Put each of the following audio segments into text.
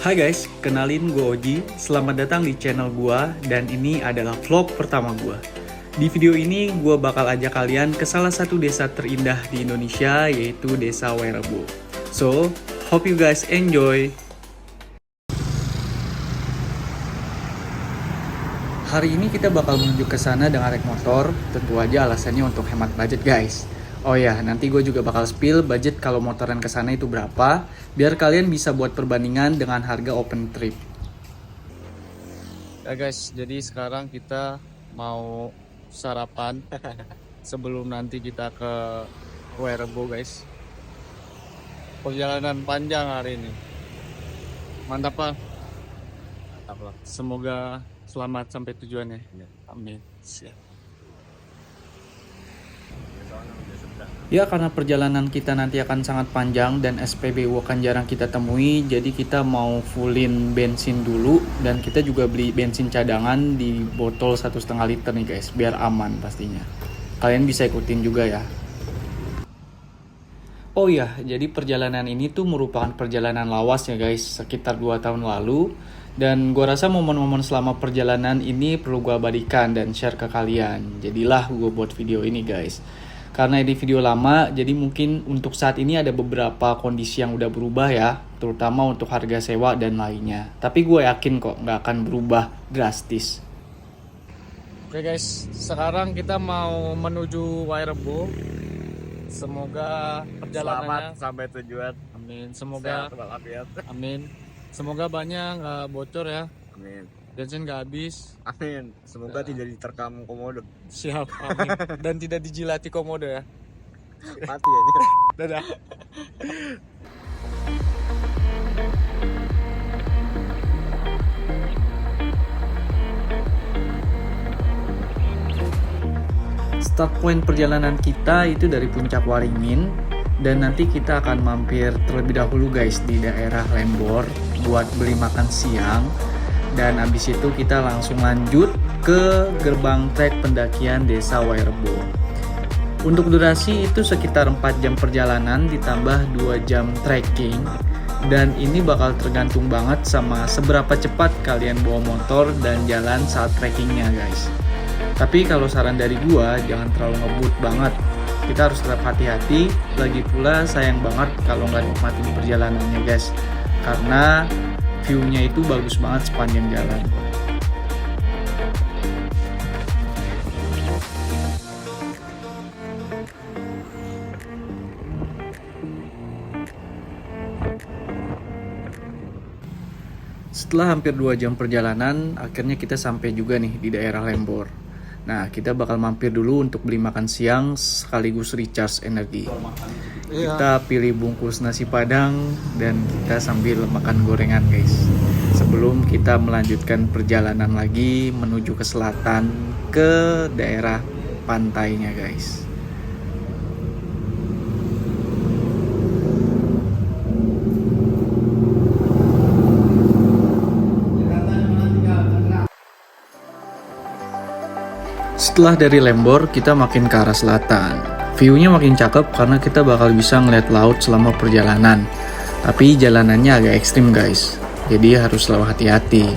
Hai guys, kenalin gue Oji. Selamat datang di channel gue dan ini adalah vlog pertama gue. Di video ini gue bakal ajak kalian ke salah satu desa terindah di Indonesia, yaitu Desa Wairebo. So, hope you guys enjoy. Hari ini kita bakal menuju ke sana dengan naik motor. Tentu aja alasannya untuk hemat budget guys. Oh ya, nanti gue juga bakal spill budget kalau motoran ke sana itu berapa, biar kalian bisa buat perbandingan dengan harga open trip. Ya guys, jadi sekarang kita mau sarapan sebelum nanti kita ke Wairebo guys. Perjalanan panjang hari ini. Mantap Pak. Mantap lah. Semoga selamat sampai tujuannya. Amin. Siap. Ya, karena perjalanan kita nanti akan sangat panjang dan SPBU akan jarang kita temui, jadi kita mau fullin bensin dulu dan kita juga beli bensin cadangan di botol 1,5 liter nih guys, biar aman pastinya. Kalian bisa ikutin juga ya. Oh ya, jadi perjalanan ini tuh merupakan perjalanan lawas ya guys, sekitar 2 tahun lalu. Dan gue rasa momen-momen selama perjalanan ini perlu gue abadikan dan share ke kalian. Jadilah gue buat video ini guys. Karena ini video lama, jadi mungkin untuk saat ini ada beberapa kondisi yang udah berubah ya, terutama untuk harga sewa dan lainnya. Tapi gue yakin kok nggak akan berubah drastis. Oke guys, sekarang kita mau menuju Wairebo. Semoga perjalanannya selamat sampai tujuan. Amin. Semoga amin. Semoga banyak nggak bocor ya. Amin. Bensin nggak habis. Amin. Semoga tidak diterkam komodo. Siap. Amin. Dan tidak dijilati komodo ya. Mati ya. Dadah. Start point perjalanan kita itu dari Puncak Waringin, dan nanti kita akan mampir terlebih dahulu guys di daerah Lembor buat beli makan siang, dan abis itu kita langsung lanjut ke gerbang trek pendakian Desa Wairebo. Untuk durasi itu sekitar 4 jam perjalanan ditambah 2 jam trekking, dan ini bakal tergantung banget sama seberapa cepat kalian bawa motor dan jalan saat trekkingnya guys. Tapi kalau saran dari gua, jangan terlalu ngebut banget. Kita harus tetap hati-hati, lagi pula sayang banget kalau nggak nikmatin perjalanannya guys, karena view-nya itu bagus banget sepanjang jalan. Setelah hampir 2 jam perjalanan, akhirnya kita sampai juga nih di daerah Lembor. Nah, kita bakal mampir dulu untuk beli makan siang sekaligus recharge energi. Kita pilih bungkus nasi padang dan kita sambil makan gorengan guys. Sebelum kita melanjutkan perjalanan lagi menuju ke selatan ke daerah pantainya guys. Setelah dari Lembor, kita makin ke arah selatan. View-nya makin cakep karena kita bakal bisa ngeliat laut selama perjalanan. Tapi jalanannya agak ekstrim guys, jadi harus selalu hati-hati.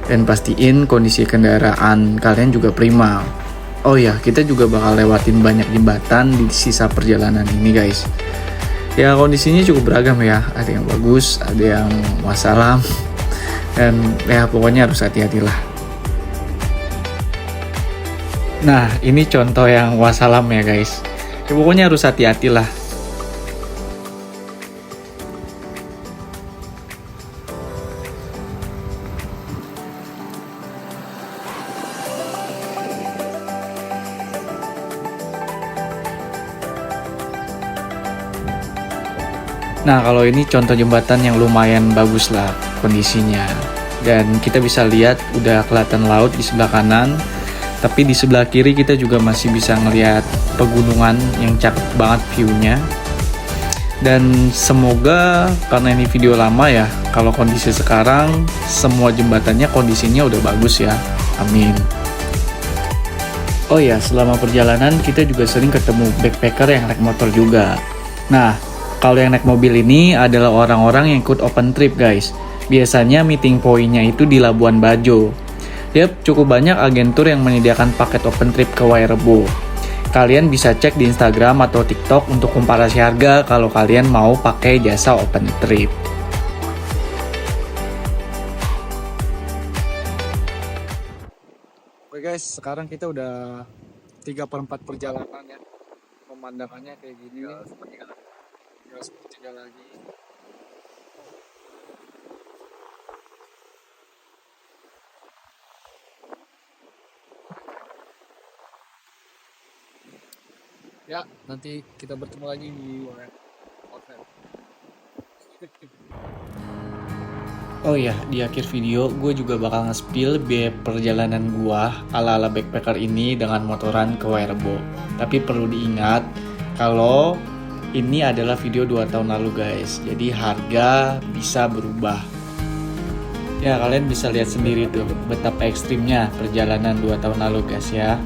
Dan pastiin kondisi kendaraan kalian juga prima. Oh ya, kita juga bakal lewatin banyak jembatan di sisa perjalanan ini guys. Ya kondisinya cukup beragam ya, ada yang bagus, ada yang wassalam. Dan ya pokoknya harus hati-hatilah. Nah, ini contoh yang wassalam ya guys. Ya, pokoknya harus hati-hati lah. Nah, kalau ini contoh jembatan yang lumayan bagus lah kondisinya. Dan kita bisa lihat udah kelihatan laut di sebelah kanan. Tapi di sebelah kiri kita juga masih bisa ngelihat pegunungan yang cakep banget view-nya. Dan semoga karena ini video lama ya, kalau kondisi sekarang semua jembatannya kondisinya udah bagus ya. Amin. Oh ya, selama perjalanan kita juga sering ketemu backpacker yang naik motor juga. Nah, kalau yang naik mobil ini adalah orang-orang yang ikut open trip guys. Biasanya meeting point-nya itu di Labuan Bajo. Yap, cukup banyak agentur yang menyediakan paket open trip ke Wairebo. Kalian bisa cek di Instagram atau TikTok untuk komparasi harga kalau kalian mau pakai jasa open trip. Oke guys, sekarang kita udah 3/4 perjalanan ya. Pemandangannya kayak gini. Tinggal sepertiga lagi. Ya, nanti kita bertemu lagi di hotel. Oh iya, di akhir video gue juga bakal nge-spill biaya perjalanan gue ala-ala backpacker ini dengan motoran ke Wairebo. Tapi perlu diingat kalau ini adalah video 2 tahun lalu guys, jadi harga bisa berubah. Ya, kalian bisa lihat sendiri tuh betapa ekstrimnya perjalanan 2 tahun lalu guys ya.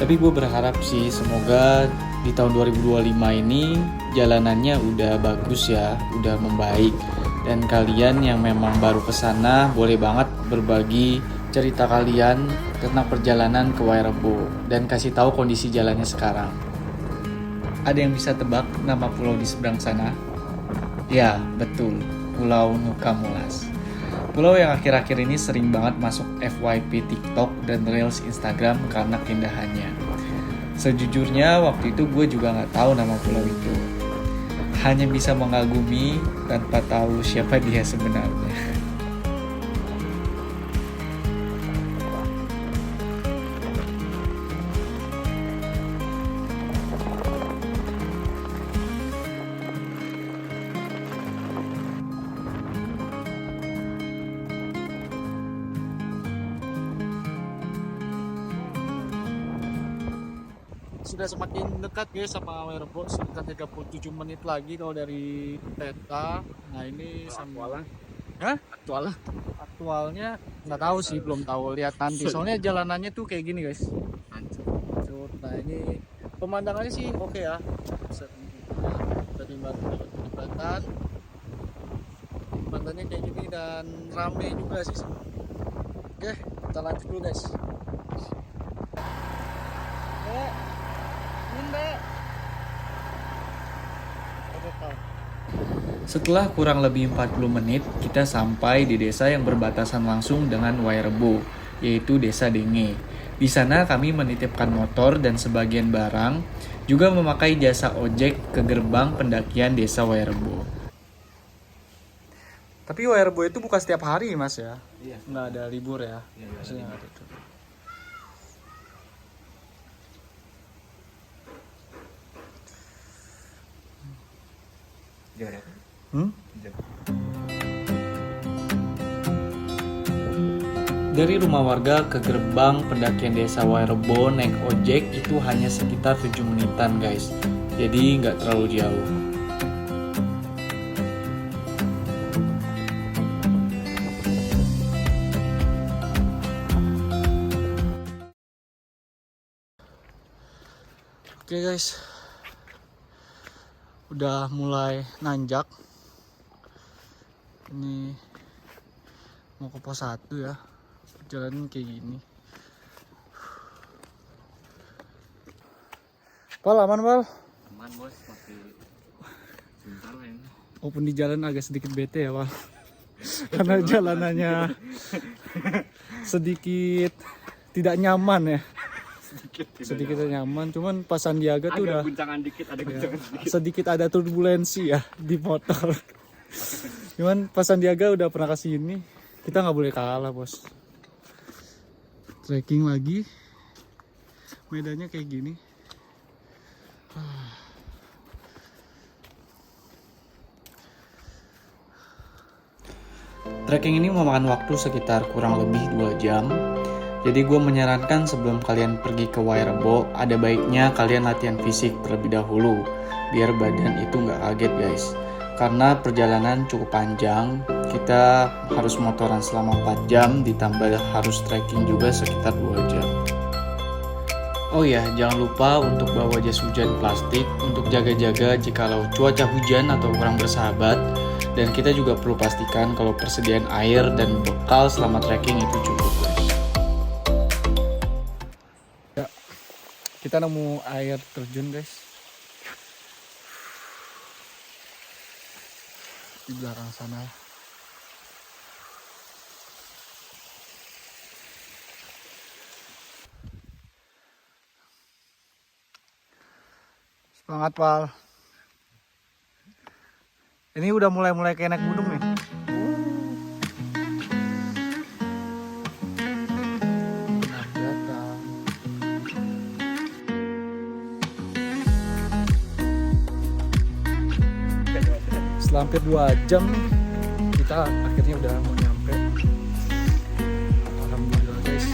Tapi gue berharap sih semoga di tahun 2025 ini jalanannya udah bagus ya, udah membaik. Dan kalian yang memang baru kesana boleh banget berbagi cerita kalian tentang perjalanan ke Wairebo dan kasih tahu kondisi jalannya sekarang. Ada yang bisa tebak nama pulau di seberang sana? Ya, betul, Pulau Nukamulas. Pulau yang akhir-akhir ini sering banget masuk FYP TikTok dan Reels Instagram karena keindahannya. Sejujurnya waktu itu gue juga nggak tahu nama pulau itu. Hanya bisa mengagumi tanpa tahu siapa dia sebenarnya. Sudah semakin dekat guys sama Wairebo, sekitar 37 menit lagi kalau dari peta. Nah ini sama aktualnya nggak tahu sih, belum tahu, lihat nanti. Soalnya jalanannya tuh kayak gini guys. Nah ini pemandangannya sih oke ya. Dari jembatan, jembatannya kayak gini dan rame juga sih. Oke, kita lanjut dulu guys. Setelah kurang lebih 40 menit, kita sampai di desa yang berbatasan langsung dengan Wairebo, yaitu Desa Denge. Di sana kami menitipkan motor dan sebagian barang, juga memakai jasa ojek ke gerbang pendakian Desa Wairebo. Tapi Wairebo itu buka setiap hari mas ya? Iya. Nggak ada libur ya? Iya, maksudnya nggak ada itu. Dari rumah warga ke gerbang pendakian Desa Wairebo naik ojek itu hanya sekitar 7 menitan guys. Jadi nggak terlalu jauh. Oke guys, udah mulai nanjak. Ini mau ke pos 1 ya, perjalanan kayak gini. Pal, aman Pal? Aman bos, masih sebentar lain. Open di jalan agak sedikit bete ya Pal. Karena jalanannya sedikit tidak nyaman ya. Sedikit nyaman, cuman pas Sandiaga tuh udah guncangan dikit, ada guncangan dikit. sedikit ada turbulensi ya di motor. Cuman pas Sandiaga udah pernah kesini, kita nggak boleh kalah bos. Trekking lagi, medannya kayak gini. Trekking ini memakan waktu sekitar kurang lebih 2 jam. Jadi gue menyarankan sebelum kalian pergi ke Wairebo, ada baiknya kalian latihan fisik terlebih dahulu, biar badan itu nggak kaget guys. Karena perjalanan cukup panjang, kita harus motoran selama 4 jam, ditambah harus trekking juga sekitar 2 jam. Oh ya, jangan lupa untuk bawa jas hujan plastik untuk jaga-jaga jikalau cuaca hujan atau kurang bersahabat. Dan kita juga perlu pastikan kalau persediaan air dan bekal selama trekking itu cukup, guys. Ya, kita nemu air terjun, guys. Di belakang sana. Semangat, Pal. Ini udah mulai kayak naik gunung nih. Setelah hampir 2 jam kita akhirnya udah mau nyampe. Alhamdulillah, guys,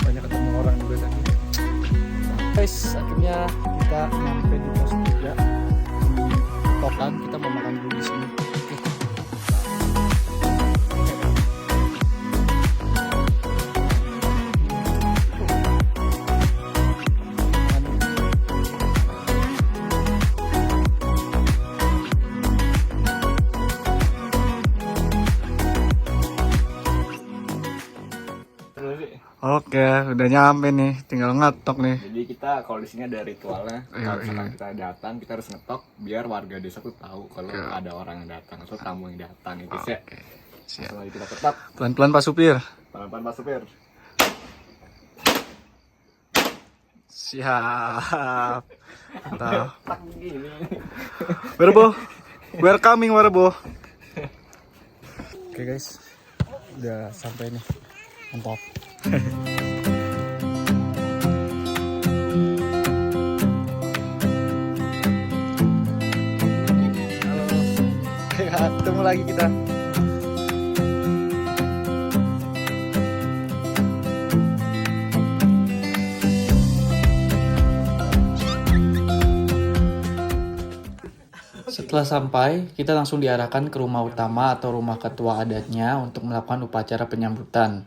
banyak ketemu orang juga tadi. Guys, akhirnya kita nyampe di pos 3 Tokan. Kita mau makan dulu di sini. Oke. Oke, udah nyampe nih, tinggal ngetok nih. Jadi kita kalau di sini ada ritualnya. Iya, Kalau misalkan kita datang, kita harus ngetok biar warga desa tuh tahu kalau Oke. ada orang yang datang atau tamu yang datang itu sih. Oke, siap. Langsung aja kita ketok. Pelan-pelan, Pak Supir. Pelan-pelan Pak Supir. Siap. Mantap. Tak gini. Werebo, we're coming, Werebo. Oke, guys, udah sampai nih. Mantap. Halo. Ketemu lagi kita. Setelah sampai, kita langsung diarahkan ke rumah utama atau rumah ketua adatnya untuk melakukan upacara penyambutan.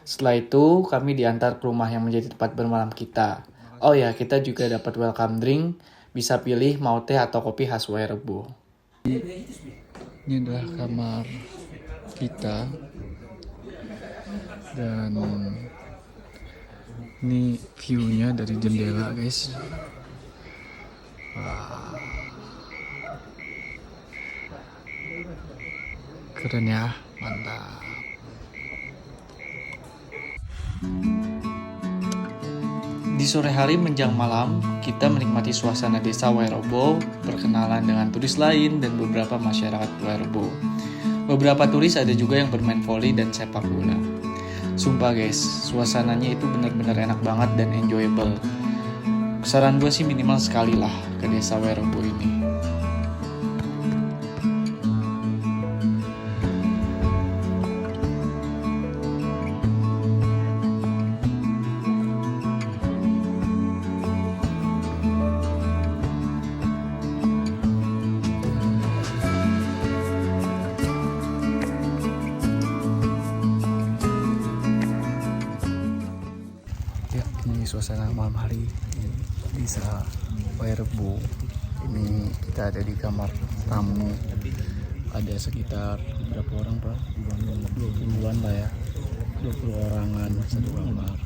Setelah itu, kami diantar ke rumah yang menjadi tempat bermalam kita. Oh ya, kita juga dapat welcome drink, bisa pilih mau teh atau kopi khas Werebo. Ini adalah kamar kita. Dan ini view-nya dari jendela, guys. Wah. Keren ya, mantap. Di sore hari menjelang malam, kita menikmati suasana desa Werebo, berkenalan dengan turis lain dan beberapa masyarakat Werebo. Beberapa turis ada juga yang bermain voli dan sepak bola. Sumpah guys, suasananya itu benar-benar enak banget dan enjoyable. Saran gue sih minimal sekali lah ke desa Werebo ini. Suasana malam hari di desa Werebo. Ini kita ada di kamar tamu. Ada sekitar berapa orang, Pak? 20-an lah ya. 20 orangan satu kamar.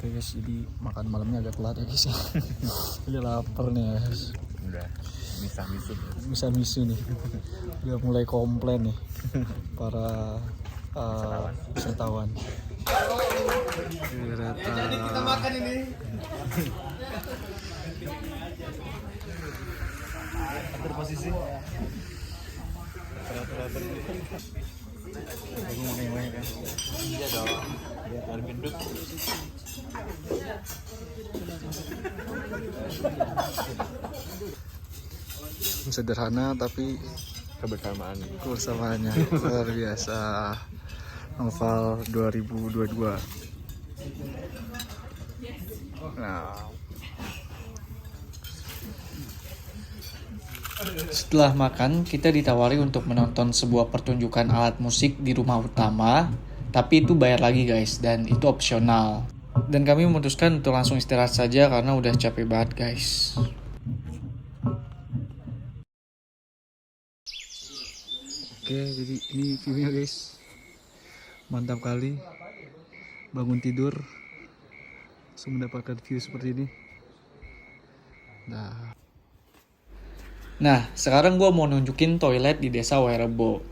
Oke guys, jadi makan malamnya agak telat ya guys. Ini lapar nih guys. Udah Misa-misu nih. Udah mulai komplain nih para wisatawan. Jadi kita makan ini. Atur posisi. Iya dong. Biar gendut. Sederhana tapi kebersamaannya luar biasa. Noval 2022. Nah. Setelah makan, kita ditawari untuk menonton sebuah pertunjukan alat musik di rumah utama, tapi itu bayar lagi guys, dan itu opsional. Dan kami memutuskan untuk langsung istirahat saja karena udah capek banget guys. Oke, jadi ini view-nya guys. Mantap kali. Bangun tidur, langsung mendapatkan view seperti ini. Nah, sekarang gue mau nunjukin toilet di desa Werebo.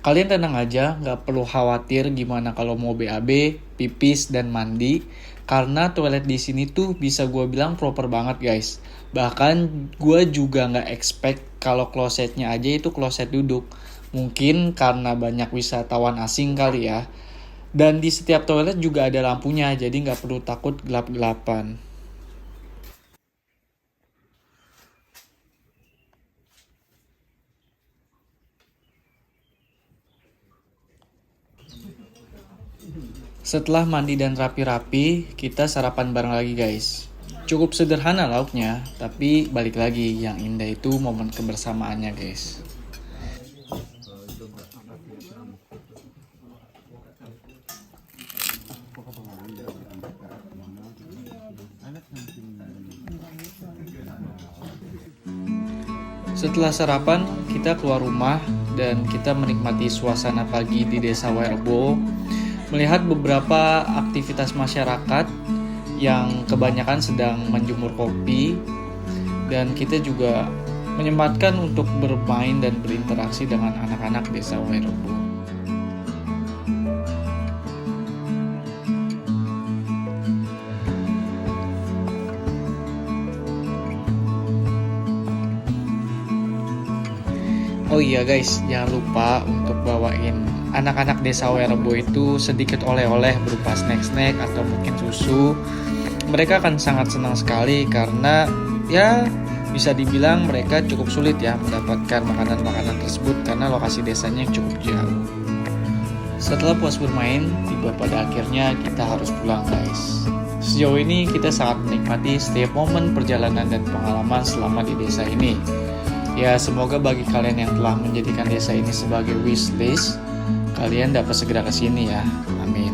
Kalian tenang aja, gak perlu khawatir gimana kalau mau BAB, pipis, dan mandi. Karena toilet di sini tuh bisa gue bilang proper banget guys. Bahkan gue juga gak expect kalau klosetnya aja itu kloset duduk. Mungkin karena banyak wisatawan asing kali ya. Dan di setiap toilet juga ada lampunya, jadi gak perlu takut gelap-gelapan. Setelah mandi dan rapi-rapi, kita sarapan bareng lagi guys. Cukup sederhana lauknya, tapi balik lagi yang indah itu momen kebersamaannya guys. Setelah sarapan, kita keluar rumah dan kita menikmati suasana pagi di desa Werebo, melihat beberapa aktivitas masyarakat yang kebanyakan sedang menjemur kopi, dan kita juga menyempatkan untuk bermain dan berinteraksi dengan anak-anak desa Werebo. Oh iya guys, jangan lupa untuk bawain anak-anak desa Werebo itu sedikit oleh-oleh berupa snack-snack atau mungkin susu. Mereka akan sangat senang sekali karena ya bisa dibilang mereka cukup sulit ya mendapatkan makanan-makanan tersebut karena lokasi desanya cukup jauh. Setelah puas bermain, tiba pada akhirnya kita harus pulang guys. Sejauh ini kita sangat menikmati setiap momen perjalanan dan pengalaman selama di desa ini. Ya, semoga bagi kalian yang telah menjadikan desa ini sebagai wishlist, kalian dapat segera ke sini ya. Amin.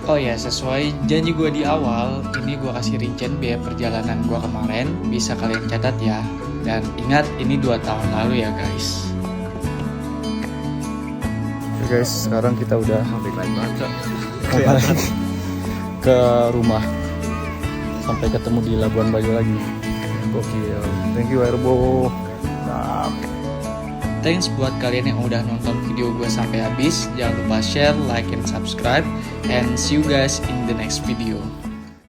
Oh ya, sesuai janji gue di awal, ini gue kasih rincian biaya perjalanan gue kemarin, bisa kalian catat ya. Dan ingat, ini 2 tahun lalu ya guys. Oke guys, sekarang kita udah ke rumah. Sampai ketemu di Labuan Bajo lagi. Gokil. Thank you Werebo. Thanks buat kalian yang udah nonton video gue sampai habis. Jangan lupa share, like, and subscribe. And see you guys in the next video.